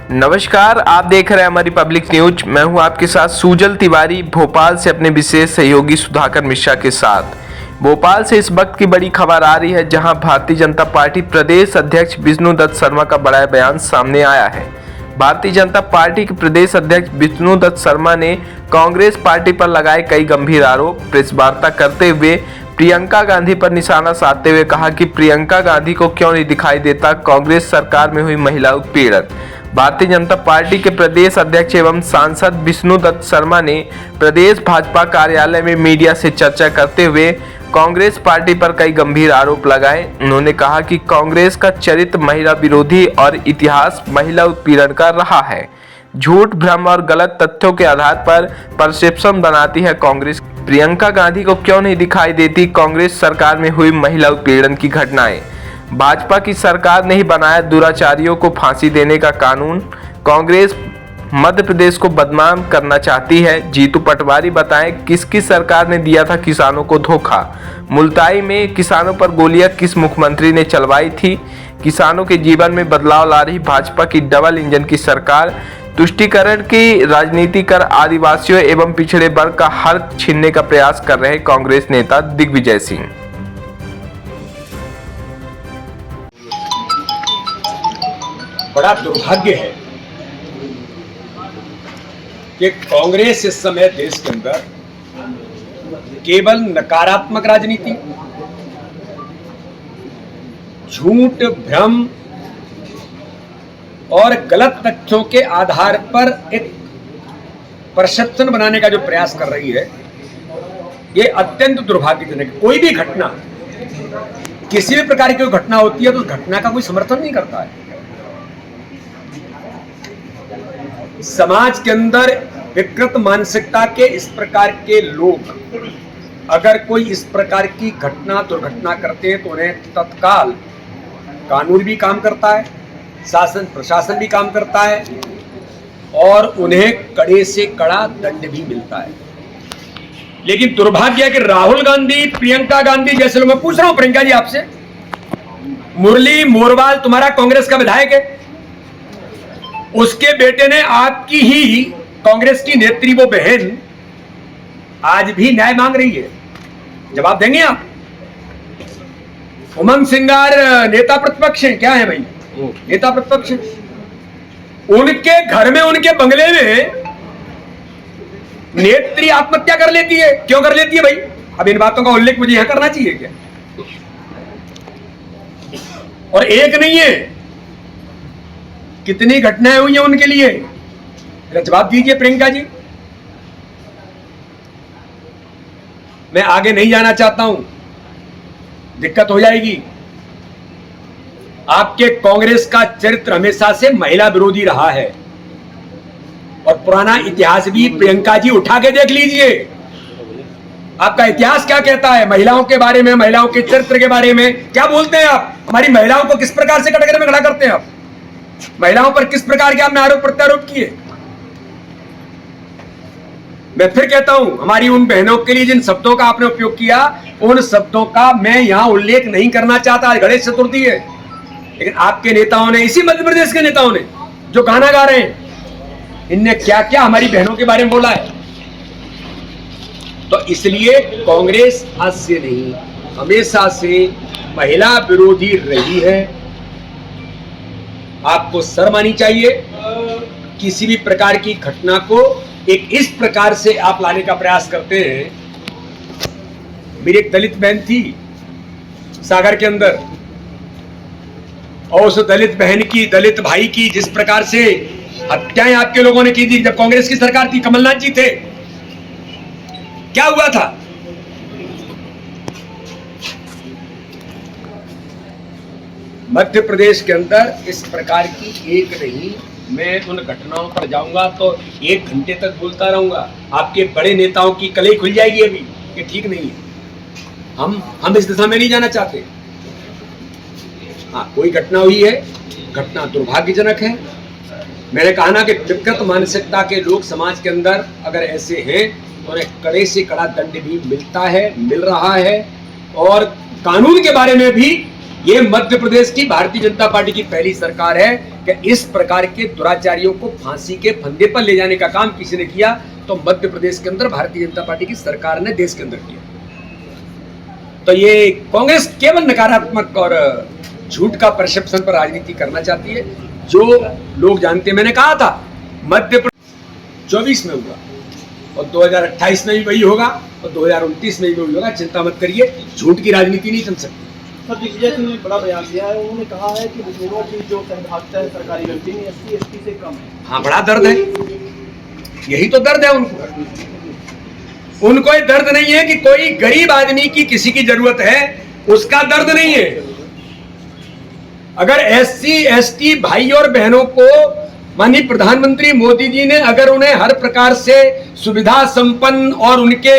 नमस्कार, आप देख रहे हैं हमारी पब्लिक न्यूज। मैं हूं आपके साथ सुजल तिवारी, भोपाल से अपने विशेष सहयोगी सुधाकर मिश्रा के साथ। भोपाल से इस वक्त की बड़ी खबर आ रही है, जहां भारतीय जनता पार्टी प्रदेश अध्यक्ष विष्णु दत्त शर्मा का बड़ा बयान सामने आया है। भारतीय जनता पार्टी के प्रदेश अध्यक्ष विष्णु दत्त शर्मा ने कांग्रेस पार्टी पर लगाए कई गंभीर आरोप। प्रेस वार्ता करते हुए प्रियंका गांधी पर निशाना साधते हुए कहा कि प्रियंका गांधी को क्यों नहीं दिखाई देता कांग्रेस सरकार में हुई महिला उत्पीड़न। भारतीय जनता पार्टी के प्रदेश अध्यक्ष एवं सांसद विष्णु दत्त शर्मा ने प्रदेश भाजपा कार्यालय में मीडिया से चर्चा करते हुए कांग्रेस पार्टी पर कई गंभीर आरोप लगाए। उन्होंने कहा कि कांग्रेस का चरित्र महिला विरोधी और इतिहास महिला उत्पीड़न का रहा है। झूठ, भ्रम और गलत तथ्यों के आधार पर परसेप्शन बनाती है कांग्रेस। प्रियंका गांधी को क्यों नहीं दिखाई देती कांग्रेस सरकार में हुई महिला उत्पीड़न की घटनाएं। भाजपा की सरकार ने ही बनाया दुराचारियों को फांसी देने का कानून। कांग्रेस मध्य प्रदेश को बदनाम करना चाहती है। जीतू पटवारी बताएं, किसकी सरकार ने दिया था किसानों को धोखा। मुल्ताई में किसानों पर गोलियां किस मुख्यमंत्री ने चलवाई थी। किसानों के जीवन में बदलाव ला रही भाजपा की डबल इंजन की सरकार। तुष्टीकरण की राजनीति कर आदिवासियों एवं पिछड़े वर्ग का हक छीनने का प्रयास कर रहे कांग्रेस नेता दिग्विजय सिंह। बड़ा दुर्भाग्य है कि कांग्रेस इस समय देश के अंदर केवल नकारात्मक राजनीति, झूठ, भ्रम और गलत तथ्यों के आधार पर एक परसेप्शन बनाने का जो प्रयास कर रही है, ये अत्यंत दुर्भाग्यजनक है। कोई भी घटना, किसी भी प्रकार की घटना होती है तो उस घटना का कोई समर्थन नहीं करता है। समाज के अंदर विकृत मानसिकता के इस प्रकार के लोग अगर कोई इस प्रकार की घटना, दुर्घटना करते हैं तो उन्हें तत्काल कानून भी काम करता है, शासन प्रशासन भी काम करता है और उन्हें कड़े से कड़ा दंड भी मिलता है। लेकिन दुर्भाग्य है कि राहुल गांधी, प्रियंका गांधी जैसे लोग, मैं पूछ रहा हूं प्रियंका जी आपसे, मुरली मोरवाल तुम्हारा कांग्रेस का विधायक है, उसके बेटे ने आपकी ही कांग्रेस की नेत्री वो बहन आज भी न्याय मांग रही है। जवाब देंगे आप? उमंग सिंगार नेता प्रतिपक्ष हैं, क्या है भाई? नेता प्रतिपक्ष। उनके घर में, उनके बंगले में नेत्री आत्महत्या कर लेती है। क्यों कर लेती है भाई? अब इन बातों का उल्लेख मुझे यहां करना चाहिए क्या? और एक नहीं है, कितनी घटनाएं हुई हैं उनके लिए। जवाब दीजिए प्रियंका जी। मैं आगे नहीं जाना चाहता हूं, दिक्कत हो जाएगी। आपके कांग्रेस का चरित्र हमेशा से महिला विरोधी रहा है और पुराना इतिहास भी प्रियंका जी उठा के देख लीजिए। आपका इतिहास क्या कहता है महिलाओं के बारे में, महिलाओं के चरित्र के बारे में? क्या बोलते हैं आप? हमारी महिलाओं को किस प्रकार से कटघरे में खड़ा करते हैं आप? महिलाओं पर किस प्रकार के आपने आरोप प्रत्यारोप किए? मैं फिर कहता हूं, हमारी उन बहनों के लिए जिन शब्दों का आपने उपयोग किया, उन शब्दों का मैं यहां उल्लेख नहीं करना चाहता। आज गणेश चतुर्थी है, लेकिन आपके नेताओं ने, इसी मध्य प्रदेश के नेताओं ने जो गाना गा रहे हैं, इनने क्या क्या हमारी बहनों के बारे में बोला है। तो इसलिए कांग्रेस आज से नहीं, हमेशा से महिला विरोधी रही है। आपको शर्म आनी चाहिए। किसी भी प्रकार की घटना को एक इस प्रकार से आप लाने का प्रयास करते हैं। मेरी एक दलित बहन थी सागर के अंदर, और उस दलित बहन की, दलित भाई की जिस प्रकार से हत्याएं आपके लोगों ने की थी जब कांग्रेस की सरकार थी, कमलनाथ जी थे, क्या हुआ था? मध्य प्रदेश के अंदर इस प्रकार की एक नहीं, मैं उन घटनाओं पर जाऊंगा तो 1 घंटे तक बोलता रहूंगा। आपके बड़े नेताओं की कलई खुल जाएगी अभी, ये ठीक नहीं है। हम इस दिशा में नहीं जाना चाहते। हाँ, कोई घटना हुई है, घटना दुर्भाग्यजनक है। मैंने कहा ना कि विकृत मानसिकता के लोग समाज के अंदर अगर ऐसे हैं तो उन्हें कड़े से कड़ा दंड भी मिलता है, मिल रहा है। और कानून के बारे में भी ये मध्य प्रदेश की भारतीय जनता पार्टी की पहली सरकार है कि इस प्रकार के दुराचारियों को फांसी के फंदे पर ले जाने का काम किसी ने किया तो मध्य प्रदेश के अंदर भारतीय जनता पार्टी की सरकार ने देश के अंदर किया। तो ये कांग्रेस केवल नकारात्मक और झूठ का परसेप्शन पर राजनीति करना चाहती है। जो लोग जानते हैं, मैंने कहा था मध्य प्रदेश 24 में हुआ और 2028 में भी वही होगा और 2029 में भी वही होगा। चिंता मत करिए, झूठ की राजनीति नहीं चल सकती। सर, दिग्विजय सिंह ने बड़ा बयान दिया है। उन्होंने कहा है कि मुस्लिमों की जो सहभागिता है सरकारी नौकरी में SC ST से कम है। हाँ, बड़ा दर्द है, यही तो दर्द है उनको ये दर्द नहीं है कि कोई गरीब आदमी की किसी की जरूरत है, उसका दर्द नहीं है। अगर SC ST भाई और बहनों को माननीय प्रधानमंत्री मोदी जी ने अगर उन्हें हर प्रकार से सुविधा संपन्न और उनके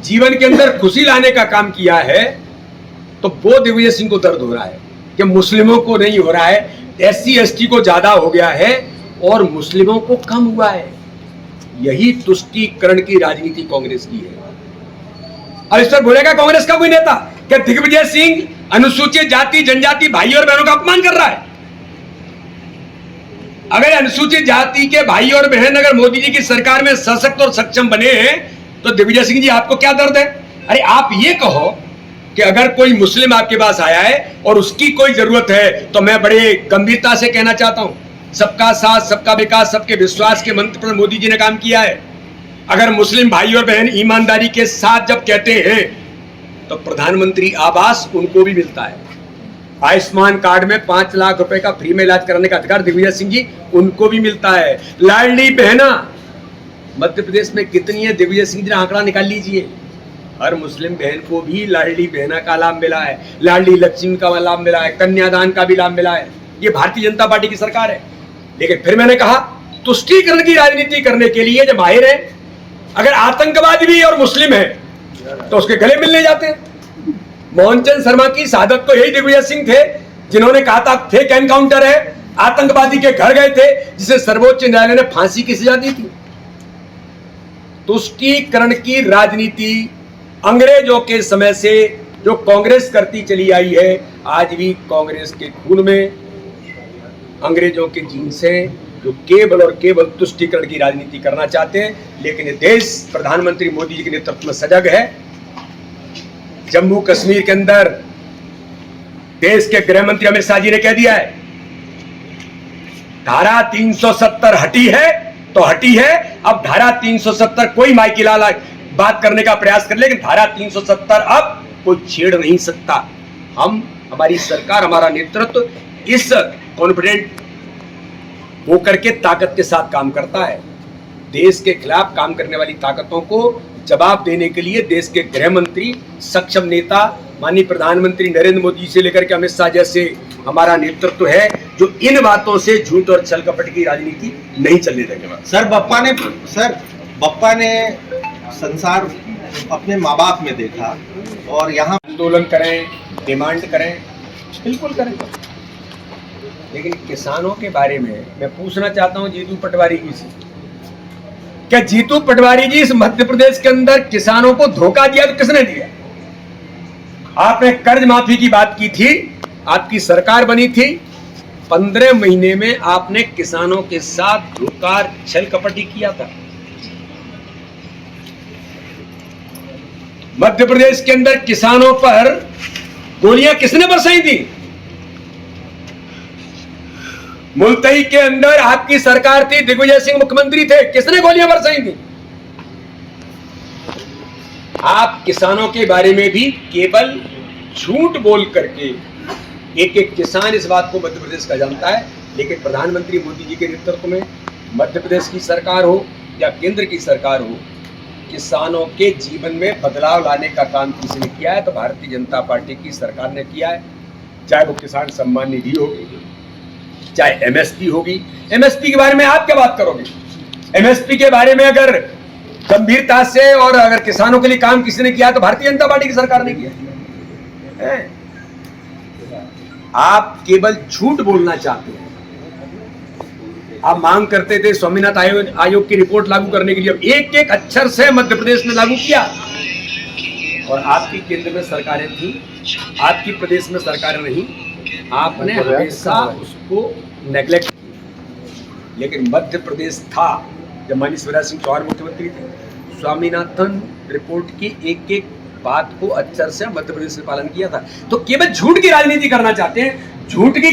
जीवन के अंदर खुशी लाने का काम किया है तो वो दिग्विजय सिंह को दर्द हो रहा है कि मुस्लिमों को नहीं हो रहा है, SC ST को ज्यादा हो गया है और मुस्लिमों को कम हुआ है। यही तुष्टीकरण की राजनीति कांग्रेस की है। अब इस पर बोलेगा कांग्रेस का कोई नेता कि दिग्विजय सिंह अनुसूचित जाति जनजाति भाई और बहनों का अपमान कर रहा है? अगर अनुसूचित जाति के भाई और बहन अगर मोदी जी की सरकार में सशक्त और सक्षम बने हैं तो दिग्विजय सिंह जी आपको क्या दर्द है? अरे आप ये कहो कि अगर कोई मुस्लिम आपके पास आया है और उसकी कोई जरूरत है तो मैं बड़े गंभीरता से कहना चाहता हूं, सबका साथ सबका विकास सबके विश्वास के मंत्र पर मोदी जी ने काम किया है। अगर मुस्लिम भाई और बहन ईमानदारी के साथ जब कहते हैं तो प्रधानमंत्री आवास उनको भी मिलता है। आयुष्मान कार्ड में 5 लाख रुपए का फ्री में इलाज कराने का अधिकार दिग्विजय सिंह जी उनको भी मिलता है। लाडली बहना मध्य प्रदेश में कितनी है? दिग्विजय सिंह जी ने आंकड़ा निकाल लीजिए। हर मुस्लिम बहन को भी लाडली बहना का लाभ मिला है, लाडली लक्ष्मी का लाभ मिला है, कन्यादान का भी लाभ मिला है। ये भारतीय जनता पार्टी की सरकार है। लेकिन फिर मैंने कहा तुष्टीकरण की राजनीति करने के लिए जब माहिर है, अगर आतंकवादी भी और मुस्लिम है तो उसके गले मिलने जाते हैं। मोहनचंद शर्मा की शहादत को यही दिग्विजय सिंह थे जिन्होंने कहा था फेक एनकाउंटर है, आतंकवादी के घर गए थे जिसे सर्वोच्च न्यायालय ने फांसी की सजा दी थी। तुष्टीकरण की राजनीति अंग्रेजों के समय से जो कांग्रेस करती चली आई है, आज भी कांग्रेस के खून में अंग्रेजों के जीन से जो केवल और केवल तुष्टीकरण की राजनीति करना चाहते हैं। लेकिन ये देश प्रधानमंत्री मोदी जी के नेतृत्व में सजग है। जम्मू कश्मीर के अंदर देश के गृह मंत्री अमित शाह जी ने कह दिया है धारा 370 हटी है तो हटी है। अब धारा 370 कोई माइकी लाल बात करने का प्रयास कर, लेकिन धारा 370 अब कोई छेड़ नहीं सकता। हमारी सरकार, हमारा नेतृत्व इस कॉन्फिडेंट होकर के ताकत के साथ काम करता है। देश के खिलाफ काम करने वाली ताकतों को जवाब देने के लिए देश के गृह मंत्री, सक्षम नेता माननीय प्रधानमंत्री नरेंद्र मोदी से लेकर के अमित शाह जैसे हमारा नेतृत्व है जो इन बातों से झूठ और छल कपट की राजनीति नहीं चलने देंगे। सर, बप्पा ने संसार अपने माँ बाप में देखा और यहाँ आंदोलन करें, डिमांड करें, बिल्कुल करें, लेकिन किसानों के बारे में मैं पूछना चाहता हूं जीतू पटवारी जी से, क्या जीतू पटवारी जी इस मध्य प्रदेश के अंदर किसानों को धोखा दिया तो किसने दिया? आपने कर्ज माफी की बात की थी, आपकी सरकार बनी थी, 15 महीने में आपने किसानों के साथ धोखा छल कपटी किया था। मध्य प्रदेश के अंदर किसानों पर गोलियां किसने बरसाई थी? मुल्तई के अंदर आपकी सरकार थी, दिग्विजय सिंह मुख्यमंत्री थे, किसने गोलियां बरसाई थी? आप किसानों के बारे में भी केवल झूठ बोल करके एक एक किसान इस बात को मध्य प्रदेश का जानता है। लेकिन प्रधानमंत्री मोदी जी के नेतृत्व में मध्य प्रदेश की सरकार हो या केंद्र की सरकार हो, किसानों के जीवन में बदलाव लाने का काम किसी ने किया है तो भारतीय जनता पार्टी की सरकार ने किया है। चाहे वो किसान सम्मान निधि होगी, चाहे एमएसपी होगी। एमएसपी के बारे में आप क्या बात करोगे? एमएसपी के बारे में अगर गंभीरता से और अगर किसानों के लिए काम किसी ने किया तो भारतीय जनता पार्टी की सरकार ने किया है। आप केवल झूठ बोलना चाहते हैं। आप मांग करते थे स्वामीनाथ आयोग की रिपोर्ट लागू करने के लिए, अब एक एक अक्षर से मध्य प्रदेश ने लागू किया और आपकी केंद्र में सरकारें थी आपकी प्रदेश में सरकार नहीं, आपने हमेशा उसको नेग्लेक्ट किया। लेकिन मध्य प्रदेश था, जब माननीय शिवराज सिंह चौहान मुख्यमंत्री थे, स्वामीनाथन रिपोर्ट की एक एक बात को अक्षर से मध्य प्रदेश ने पालन किया था। तो केवल झूठ की राजनीति करना चाहते हैं, झूठ की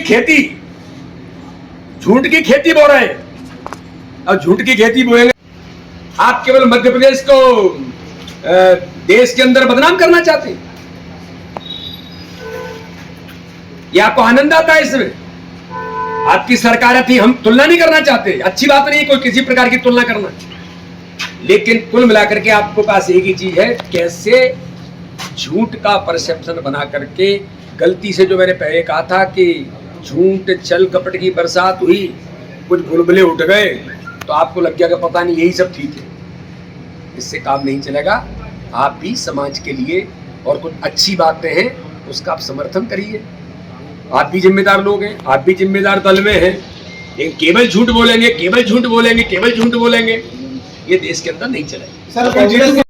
खेती बो रहे हैं, और झूठ की खेती बोएंगे। आप केवल मध्य प्रदेश को देश के अंदर बदनाम करना चाहते हैं। ये आपको आनंद आता है इसमें? आपकी सरकार थी, हम तुलना नहीं करना चाहते, अच्छी बात नहीं कोई किसी प्रकार की तुलना करना, लेकिन कुल मिलाकर के आपको पास एक ही चीज है, कैसे झूठ का परसेप्शन बना करके, गलती से जो मैंने पहले कहा था कि झूठ छल कपट की बरसात हुई, कुछ बुलबुले उठ गए, तो आपको लग गया कि पता नहीं यही सब ठीक है। इससे काम नहीं चलेगा। आप भी समाज के लिए और कुछ अच्छी बातें हैं उसका आप समर्थन करिए। आप भी जिम्मेदार लोग हैं, आप भी जिम्मेदार दल में हैं। लेकिन केवल झूठ बोलेंगे, ये देश के अंदर नहीं चलेगा। सर